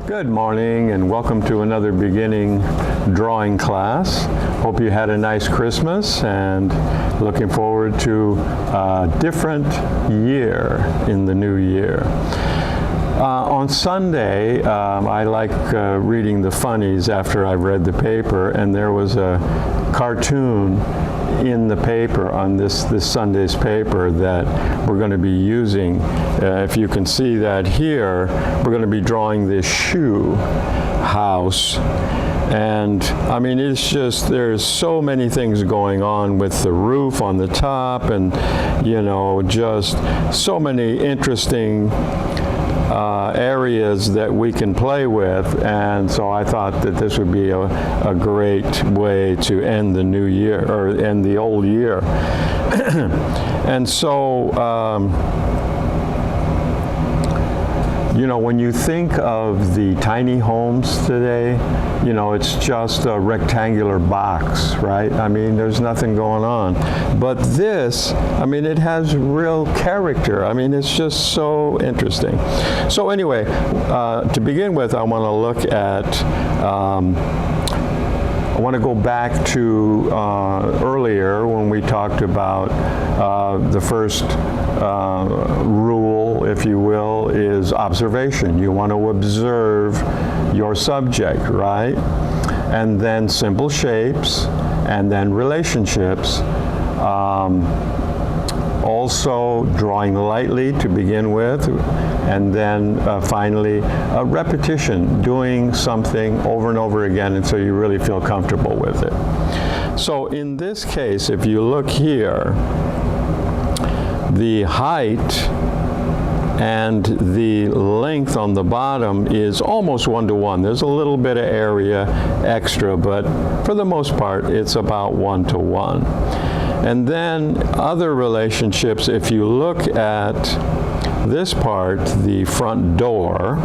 Good morning and welcome to another beginning drawing class. Hope you had a nice Christmas and looking forward to a different year in the new year. On Sunday, I like reading the funnies after I've read the paper, and there was a cartoon in the paper on this Sunday's paper that we're going to be using. If you can see that here, we're going to be drawing this shoe house. And I mean, it's just, there's so many things going on with the roof on the top, and you know, just so many interesting areas that we can play with, and so I thought that this would be a great way to end the new year, or end the old year. And so, you know, when you think of the tiny homes today, you know, it's just a rectangular box, right? I mean, there's nothing going on. But this, I mean, it has real character. I mean, it's just so interesting. So anyway, to begin with, I want to look at, I want to go back to earlier when we talked about the first rule, if you will, is observation. You want to observe your subject, right? And then simple shapes, and then relationships. Also drawing lightly to begin with, and then finally repetition, doing something over and over again until you really feel comfortable with it. So in this case, if you look here, the height and the length on the bottom is almost one-to-one. There's a little bit of area extra, but for the most part, it's about one-to-one. And then other relationships, if you look at this part, the front door,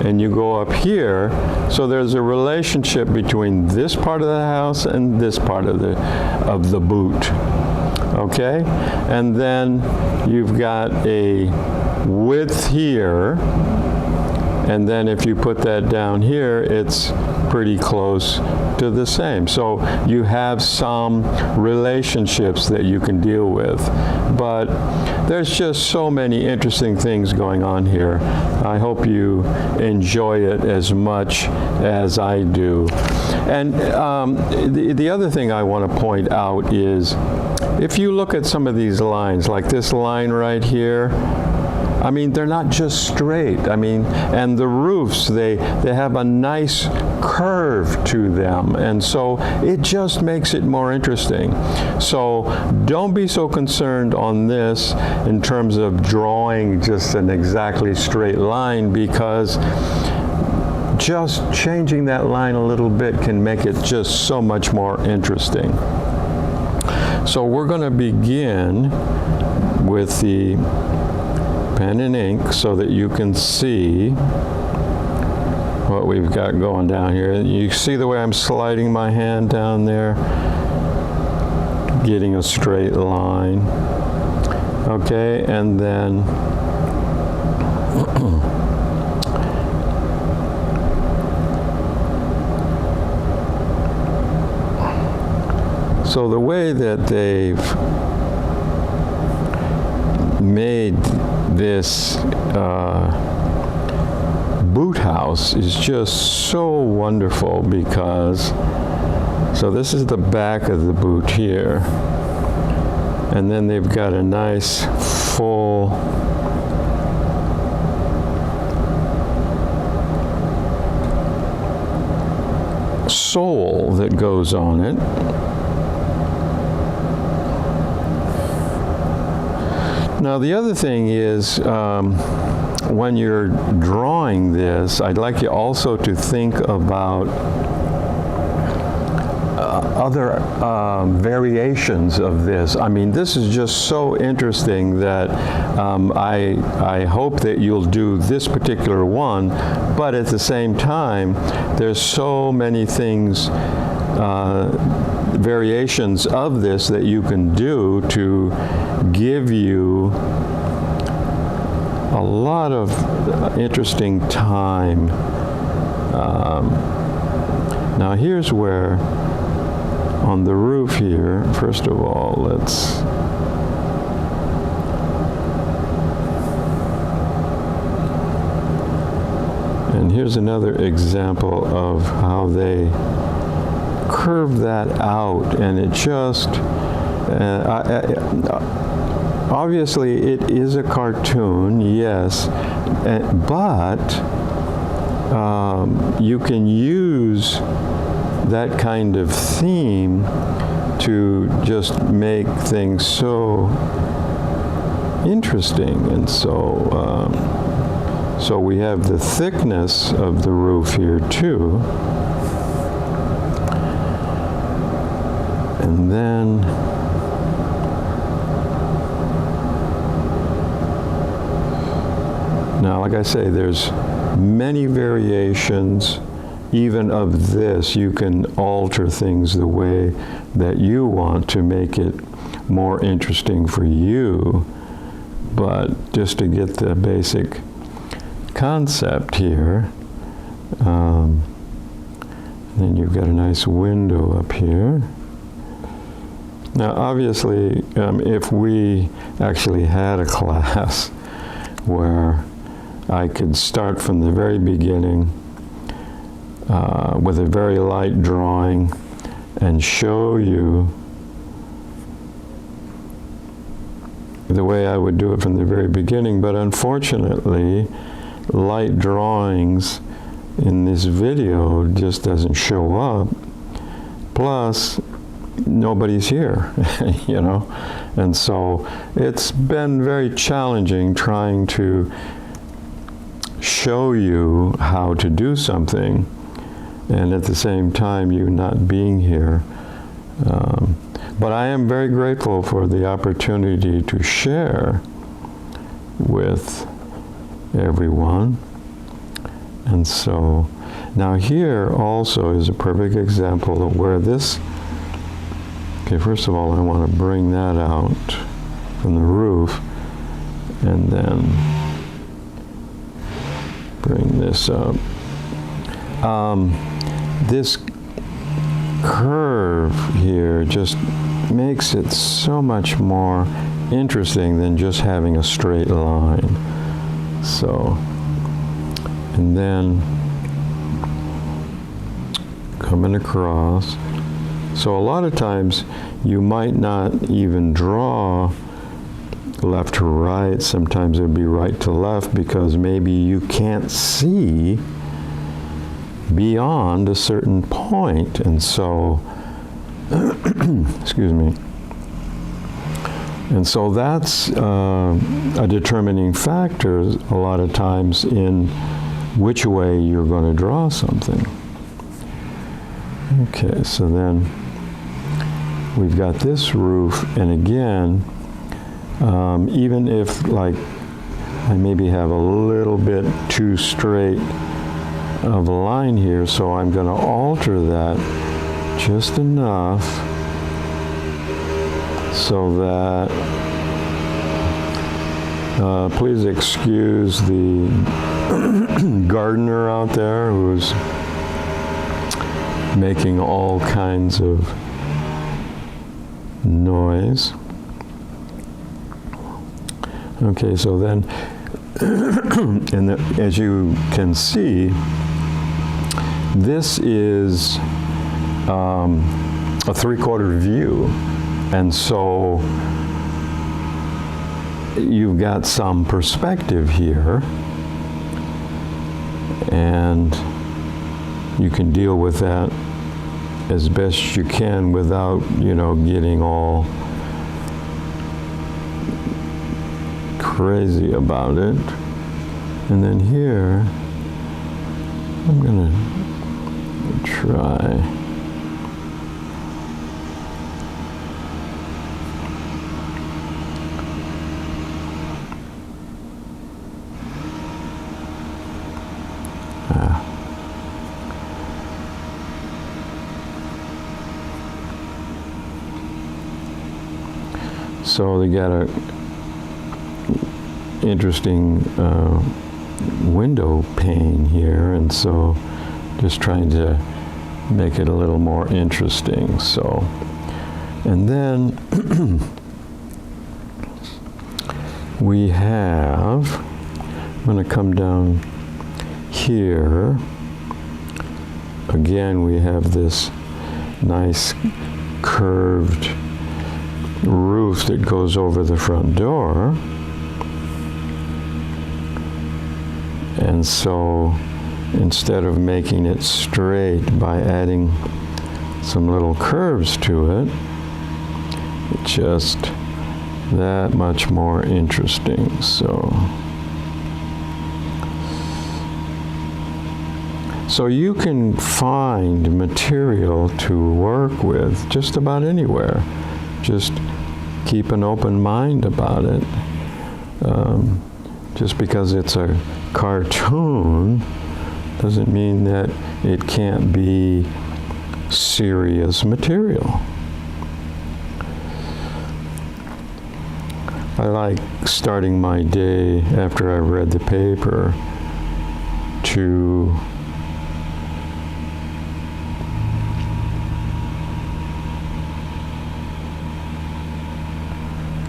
and you go up here, so there's a relationship between this part of the house and this part of the boot. Okay? And then you've got a width here, and then if you put that down here, it's pretty close to the same. So you have some relationships that you can deal with. But there's just so many interesting things going on here. I hope you enjoy it as much as I do. And the other thing I want to point out is, if you look at some of these lines, like this line right here, I mean, they're not just straight. I mean, and the roofs, they have a nice curve to them, and so it just makes it more interesting. So don't be so concerned on this in terms of drawing just an exactly straight line, because just changing that line a little bit can make it just so much more interesting. So we're going to begin with the pen and ink so that you can see what we've got going down here. You see the way I'm sliding my hand down there, getting a straight line. Okay, and then so the way that they've made this boot house is just so wonderful, because so this is the back of the boot here, and then they've got a nice full sole that goes on it. Now the other thing is, when you're drawing this, I'd like you also to think about other variations of this. I mean, this is just so interesting that I hope that you'll do this particular one, but at the same time, there's so many things, variations of this that you can do to give you a lot of interesting time. Now here's where, on the roof here, first of all, let's and here's another example of how they curve that out, and it just obviously it is a cartoon, yes, but you can use that kind of theme to just make things so interesting. And so so we have the thickness of the roof here too, and then now, like I say, there's many variations even of this. You can alter things the way that you want to make it more interesting for you, but just to get the basic concept here, then you've got a nice window up here. Now obviously, if we actually had a class where I could start from the very beginning with a very light drawing and show you the way I would do it from the very beginning, but unfortunately light drawings in this video just doesn't show up, plus nobody's here, you know, and so it's been very challenging trying to show you how to do something and at the same time you not being here. But I am very grateful for the opportunity to share with everyone. And so now here also is a perfect example of where this, okay, first of all I want to bring that out from the roof and then bring this up. This curve here just makes it so much more interesting than just having a straight line. So, and then coming across. So a lot of times you might not even draw left to right. Sometimes it would be right to left because maybe you can't see beyond a certain point, and so excuse me, and so that's a determining factor a lot of times in which way you're going to draw something. Okay, so then we've got this roof, and again, even if like I maybe have a little bit too straight of a line here, so I'm going to alter that just enough so that please excuse the gardener out there who's making all kinds of noise. Okay, so then and as you can see, this is a 3/4 view, and so you've got some perspective here, and you can deal with that as best you can without, you know, getting all crazy about it. And then here, I'm gonna try. So they gotta interesting window pane here, and so just trying to make it a little more interesting. So, and then we have, I'm going to come down here. Again, we have this nice curved roof that goes over the front door. And so instead of making it straight by adding some little curves to it, it's just that much more interesting. So you can find material to work with just about anywhere. Just keep an open mind about it. Just because it's a cartoon doesn't mean that it can't be serious material. I like starting my day after I've read the paper to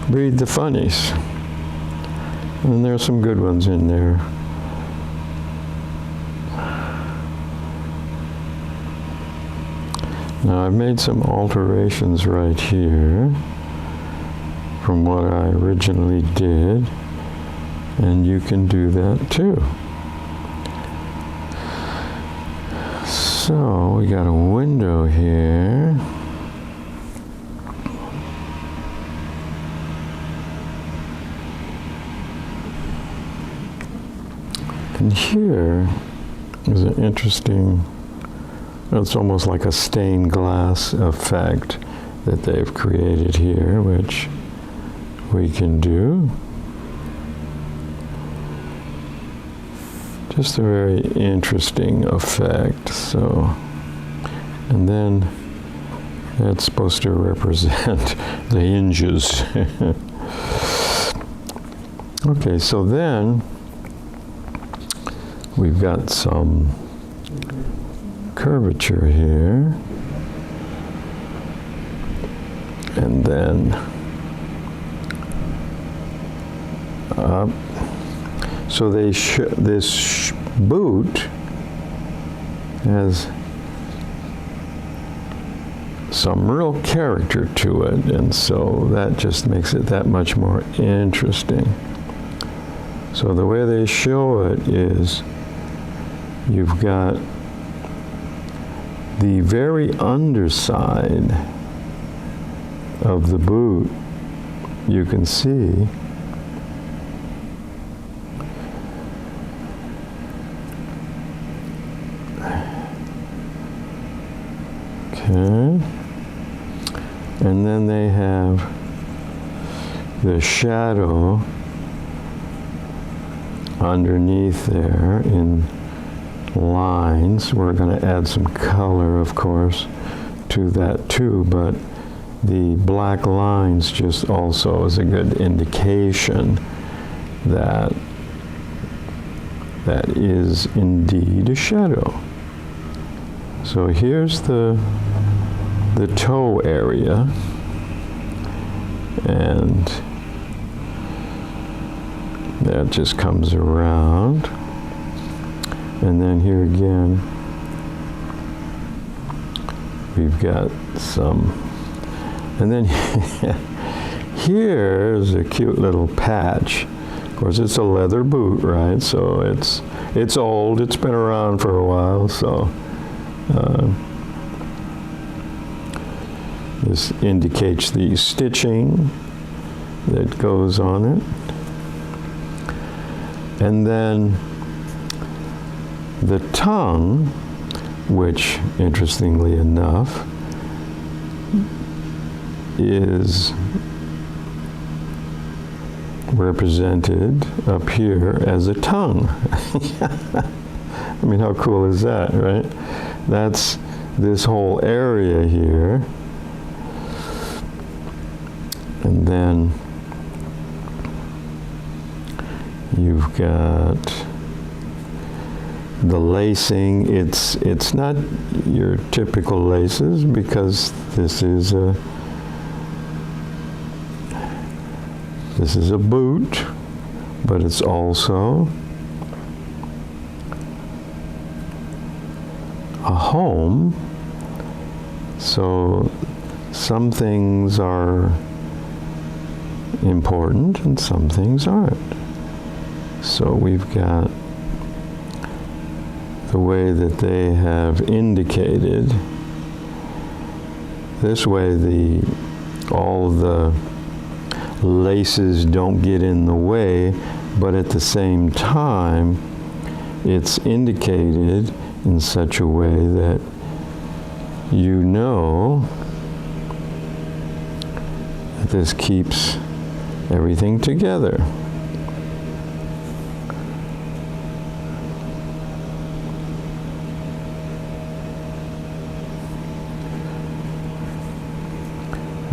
read the funnies. And there's some good ones in there. Now I've made some alterations right here from what I originally did, and you can do that too. So we got a window here. And here is an interesting, it's almost like a stained glass effect that they've created here, which we can do. Just a very interesting effect. So, and then that's supposed to represent the hinges. Okay, so then we've got some curvature here, and then up. So this boot has some real character to it, and so that just makes it that much more interesting. So the way they show it is you've got the very underside of the boot, you can see okay, and then they have the shadow underneath there in lines. We're going to add some color, of course, to that too, but the black lines just also is a good indication that that is indeed a shadow. So here's the toe area, and that just comes around. And then here again, we've got some, and then here's a cute little patch. Of course, it's a leather boot, right? So it's old, it's been around for a while, so this indicates the stitching that goes on it. And then the tongue, which, interestingly enough, is represented up here as a tongue. I mean, how cool is that, right? That's this whole area here. And then You've got the lacing. It's not your typical laces because this is a boot, but it's also a home. So some things are important and some things aren't. So we've got the way that they have indicated. This way all the laces don't get in the way, but at the same time it's indicated in such a way that you know that this keeps everything together.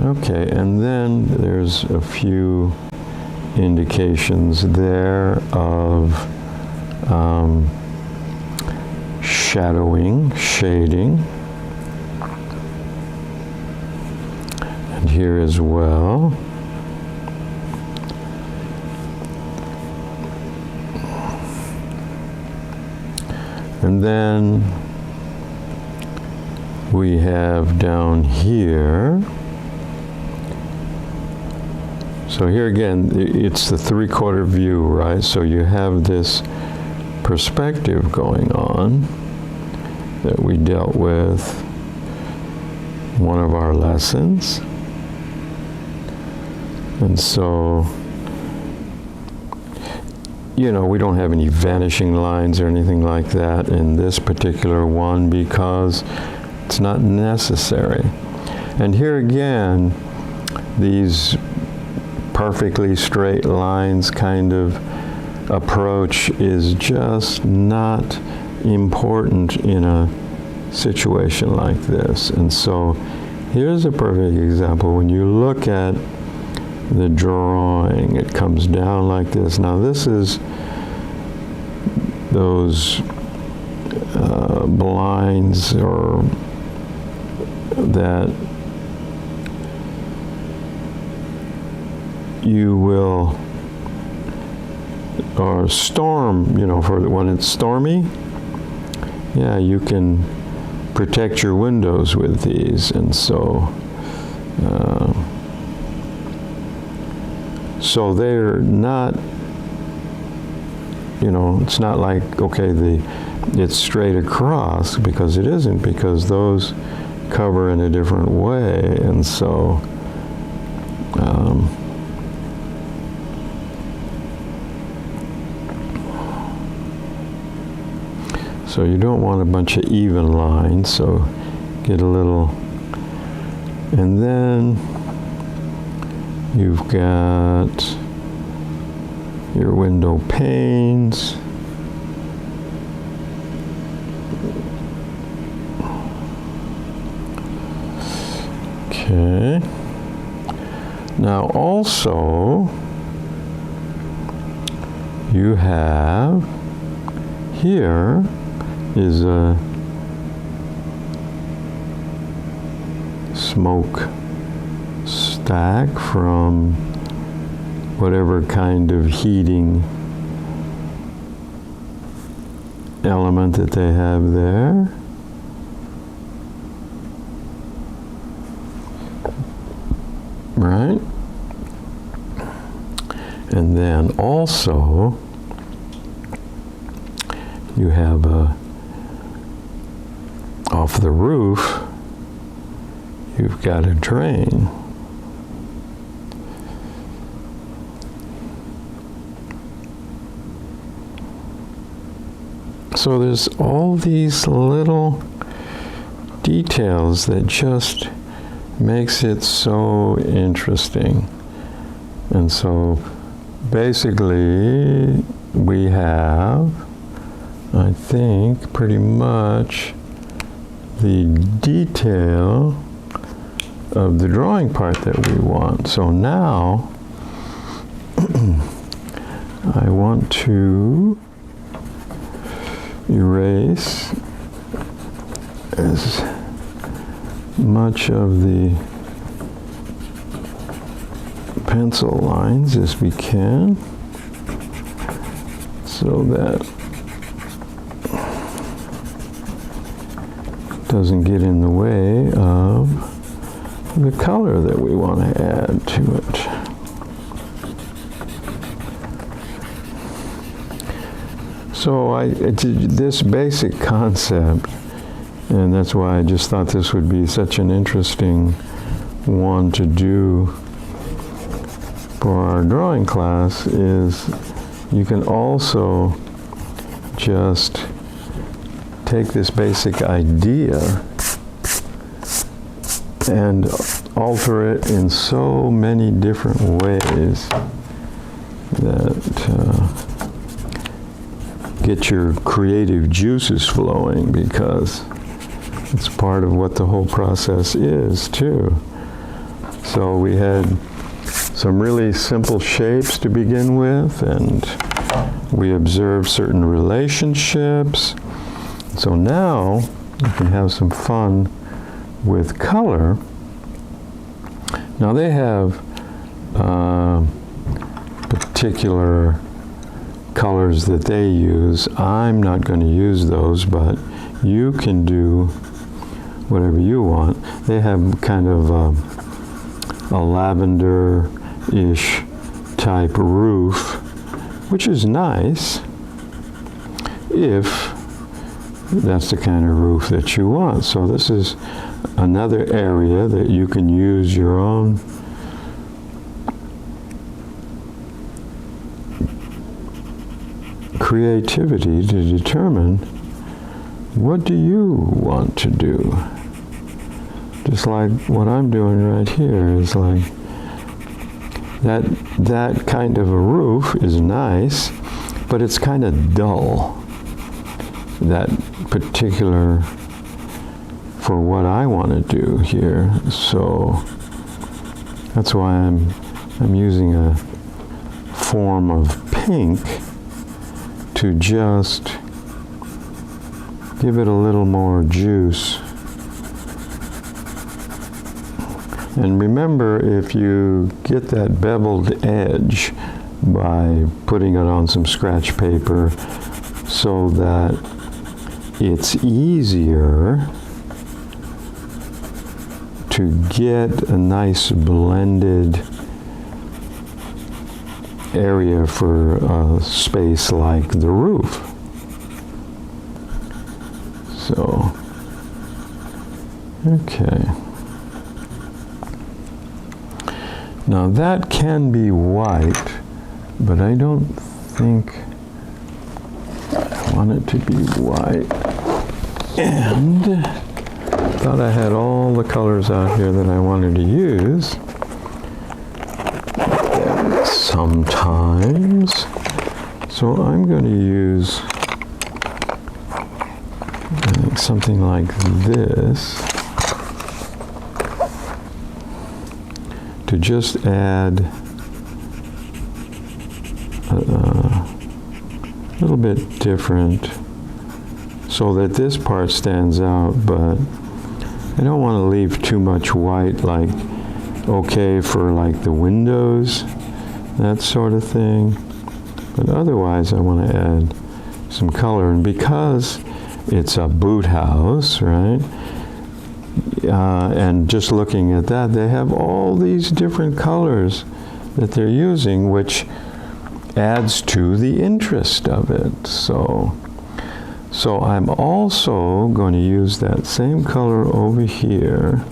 Okay, and then there's a few indications there of shadowing, shading, and here as well. And then we have down here. So here again, it's the 3/4 view, right? So you have this perspective going on that we dealt with in one of our lessons. And so, you know, we don't have any vanishing lines or anything like that in this particular one because it's not necessary. And here again, these perfectly straight lines kind of approach is just not important in a situation like this. And so here's a perfect example. When you look at the drawing, it comes down like this. Now this is those blinds or that you will, or storm, you know, for when it's stormy, yeah, you can protect your windows with these. And so so they're not, you know, it's not like, okay, it's straight across, because it isn't, because those cover in a different way. And so so you don't want a bunch of even lines, so get a little, and then you've got your window panes. Okay. Now also, you have here is a smoke stack from whatever kind of heating element that they have there. Right? And then also you have off the roof, you've got a drain. So there's all these little details that just makes it so interesting. And so basically we have, I think, pretty much the detail of the drawing part that we want. So now I want to erase as much of the pencil lines as we can so that it doesn't get in the way of the color that we want to add to it. So this basic concept, and that's why I just thought this would be such an interesting one to do for our drawing class, is you can also just take this basic idea and alter it in so many different ways that get your creative juices flowing, because it's part of what the whole process is too. So we had some really simple shapes to begin with, and we observed certain relationships. So now you can have some fun with color. Now they have particular colors that they use. I'm not going to use those, but you can do whatever you want. They have kind of a lavender-ish type roof, which is nice if that's the kind of roof that you want. So this is another area that you can use your own creativity to determine what do you want to do. Just like what I'm doing right here is like that kind of a roof is nice, but it's kind of dull. That particular for what I want to do here. So that's why I'm using a form of pink to just give it a little more juice. And remember, if you get that beveled edge by putting it on some scratch paper so that it's easier to get a nice blended area for a space like the roof. So, okay. Now that can be white, but I don't think I want it to be white. And thought I had all the colors out here that I wanted to use. And sometimes, so I'm going to use something like this to just add a little bit different so that this part stands out, but I don't want to leave too much white, like okay for like the windows, that sort of thing. But otherwise I want to add some color, and because it's a boot house, right? And just looking at that, they have all these different colors that they're using, which adds to the interest of it. So I'm also going to use that same color over here.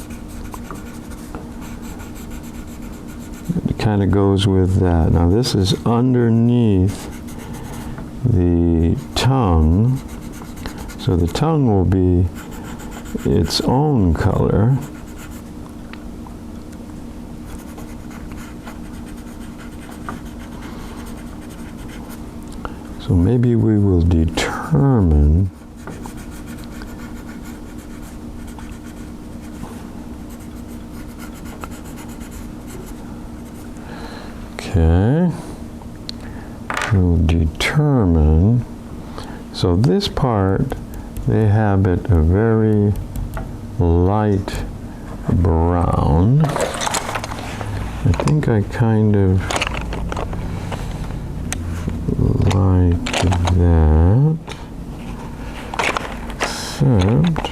It kind of goes with that. Now this is underneath the tongue. So the tongue will be its own color. So maybe we will determine okay. So So this part, they have it a very light brown. I think I kind of like that, except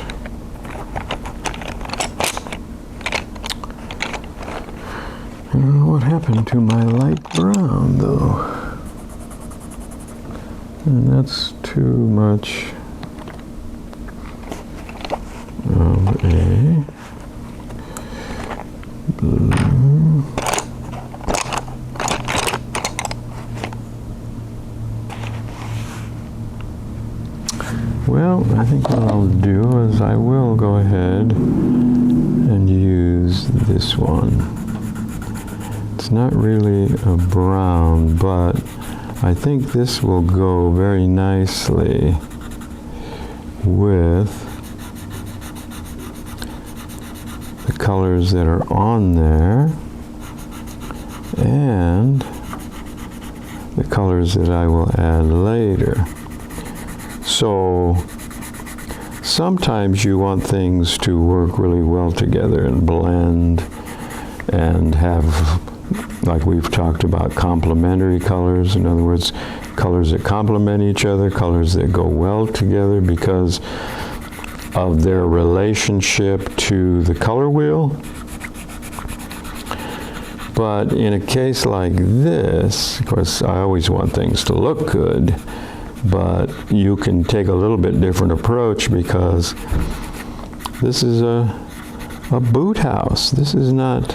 what happened to my light brown though? And that's too much of a blue. Well, I think what I'll do is I will go ahead and use this one. It's not really a brown, but I think this will go very nicely with the colors that are on there and the colors that I will add later. So sometimes you want things to work really well together and blend and have, like we've talked about, complementary colors. In other words, colors that complement each other, colors that go well together because of their relationship to the color wheel. But in a case like this, of course, I always want things to look good, but you can take a little bit different approach because this is a boot house. This is not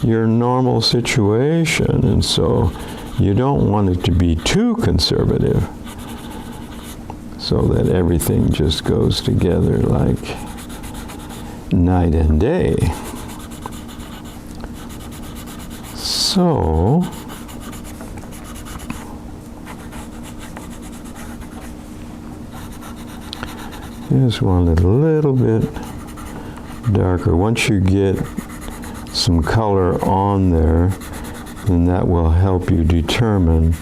your normal situation, and so you don't want it to be too conservative so that everything just goes together like night and day. So just want it a little bit darker. Once you get some color on there, then that will help you determine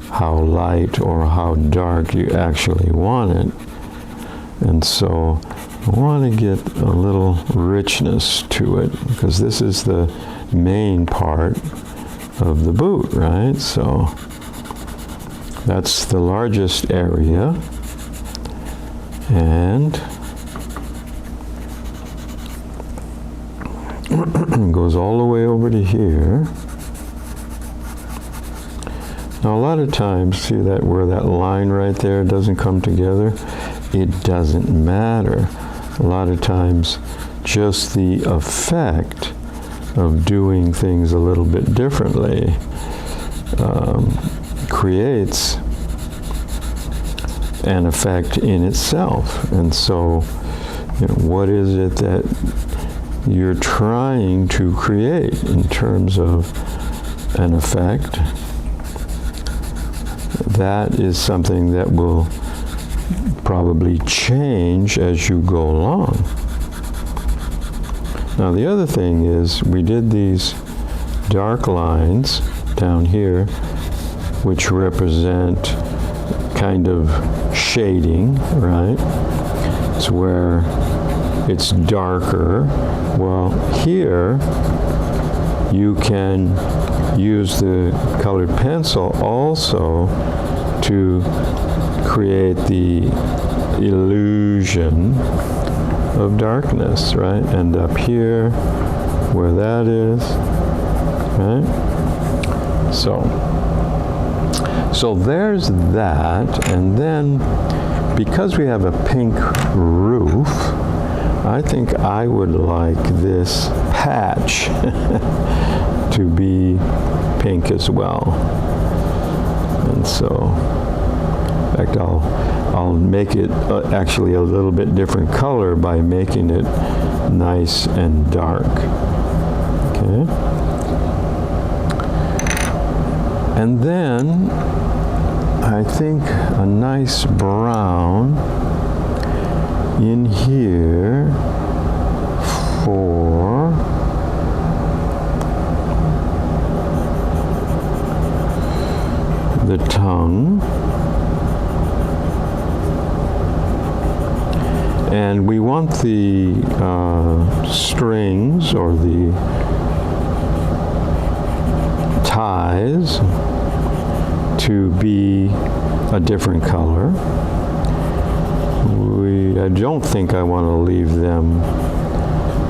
how light or how dark you actually want it. And so I want to get a little richness to it because this is the main part of the boot, right? So that's the largest area, and goes all the way over to here. Now a lot of times, see that where that line right there doesn't come together? It doesn't matter. A lot of times just the effect of doing things a little bit differently creates an effect in itself. And so, you know, what is it that you're trying to create in terms of an effect? That is something that will probably change as you go along. Now the other thing is we did these dark lines down here which represent kind of shading, right? It's where it's darker. Well, here you can use the colored pencil also to create the illusion of darkness, right? And up here, where that is, right? So there's that, and then because we have a pink roof, I think I would like this patch to be pink as well. And so, in fact, I'll make it actually a little bit different color by making it nice and dark. Okay. And then I think a nice brown in here for the tongue. And we want the strings or the ties to be a different color. I don't think I want to leave them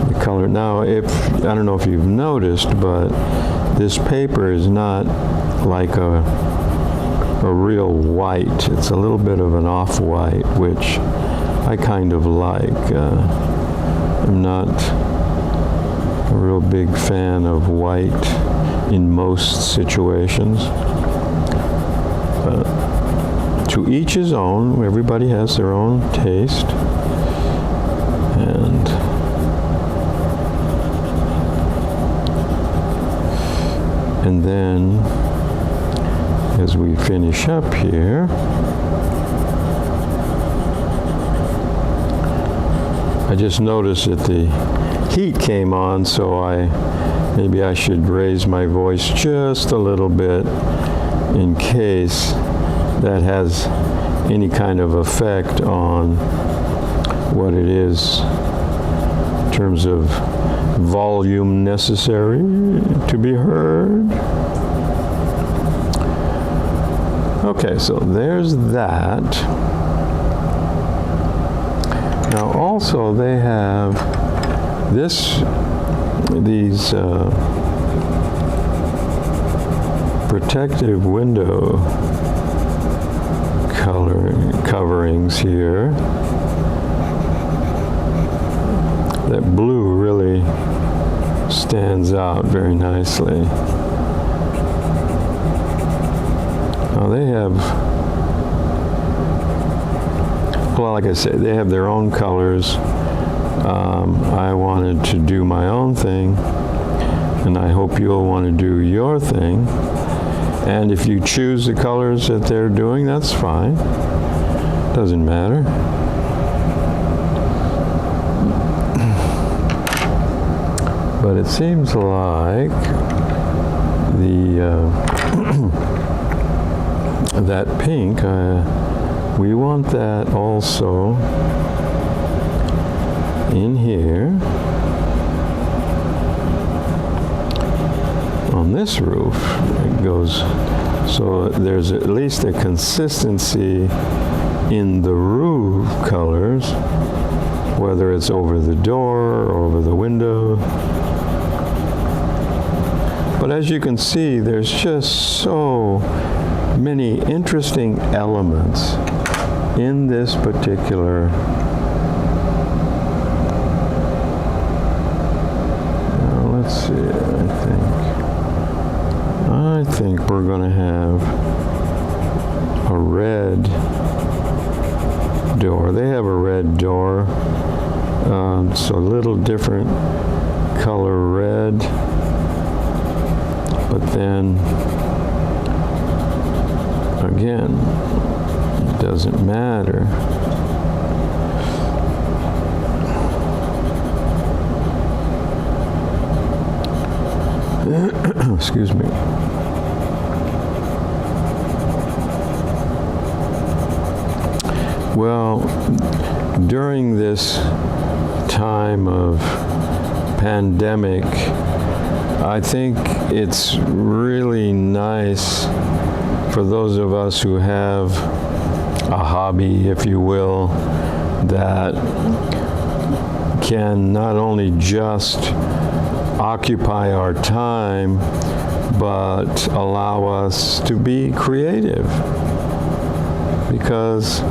the color. Now, I don't know if you've noticed, but this paper is not like a real white. It's a little bit of an off-white, which I kind of like. I'm not a real big fan of white in most situations. To each his own. Everybody has their own taste. And then, as we finish up here, I just noticed that the heat came on, so maybe I should raise my voice just a little bit in case that has any kind of effect on what it is in terms of volume necessary to be heard. Okay, so there's that. Now also they have these protective window coverings here. That blue really stands out very nicely. Now they have, well, like I say, they have their own colors. I wanted to do my own thing, and I hope you'll want to do your thing. And if you choose the colors that they're doing, that's fine. Doesn't matter. But it seems like that pink, we want that also in here on this roof. It goes, so there's at least a consistency in the roof colors, whether it's over the door or over the window. But as you can see, there's just so many interesting elements in this particular let's see, I think we're going to have a red door. They have a red door, so a little different color red, but then again, it doesn't matter. Excuse me. Well, during this time of pandemic, I think it's really nice for those of us who have a hobby, if you will, that can not only just occupy our time, but allow us to be creative. Because,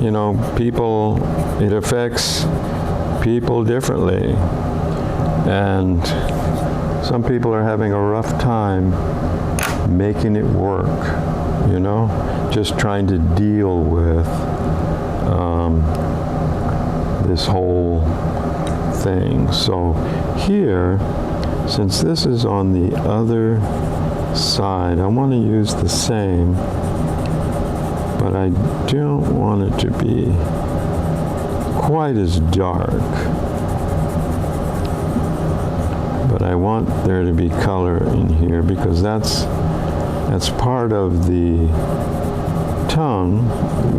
you know, it affects people differently. And some people are having a rough time making it work, you know, just trying to deal with this whole thing. So here, since this is on the other side, I want to use the same, but I don't want it to be quite as dark. But I want there to be color in here because that's part of the tongue,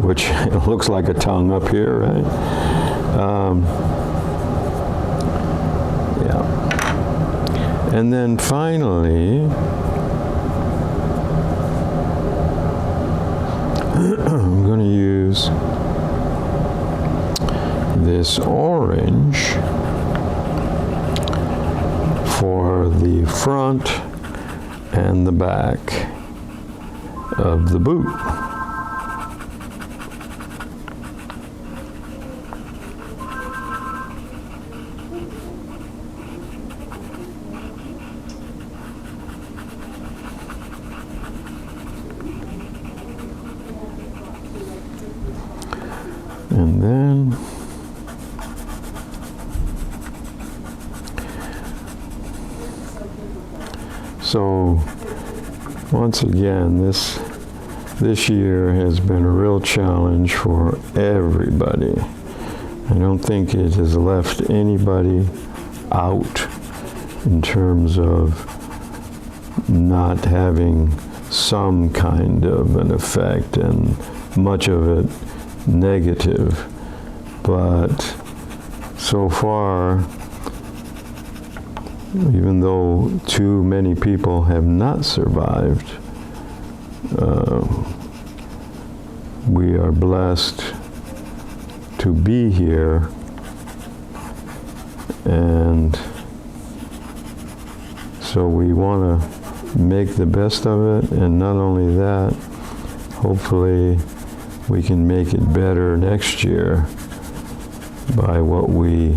which looks like a tongue up here, right? Yeah. And then finally, I'm going to use this orange for the front and the back of the boot. And then so once again, this year has been a real challenge for everybody. I don't think it has left anybody out in terms of not having some kind of an effect, and much of it negative. But so far, even though too many people have not survived, we are blessed to be here, and so we want to make the best of it, and not only that, hopefully we can make it better next year by what we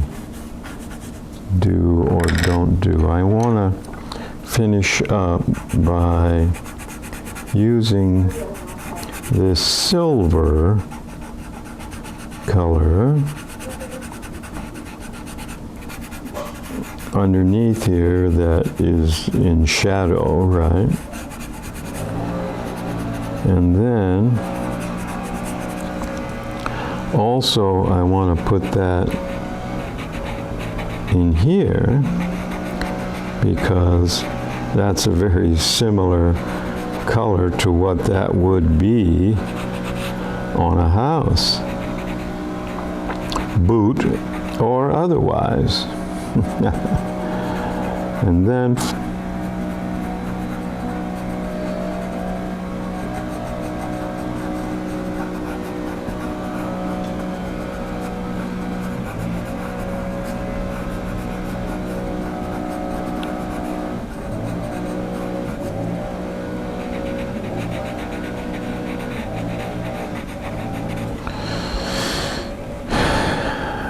do or don't do. I want to finish up by using this silver color underneath here that is in shadow, right? And then also I want to put that in here because that's a very similar color to what that would be on a house, boot or otherwise. And then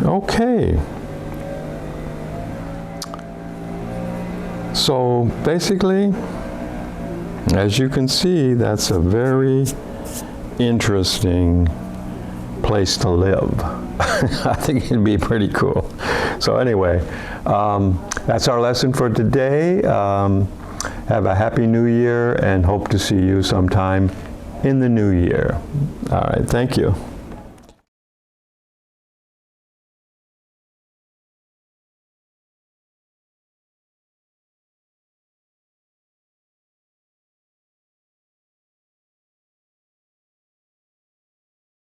okay. So basically, as you can see, that's a very interesting place to live. I think it'd be pretty cool. So anyway, that's our lesson for today. Have a happy new year and hope to see you sometime in the new year. All right, thank you.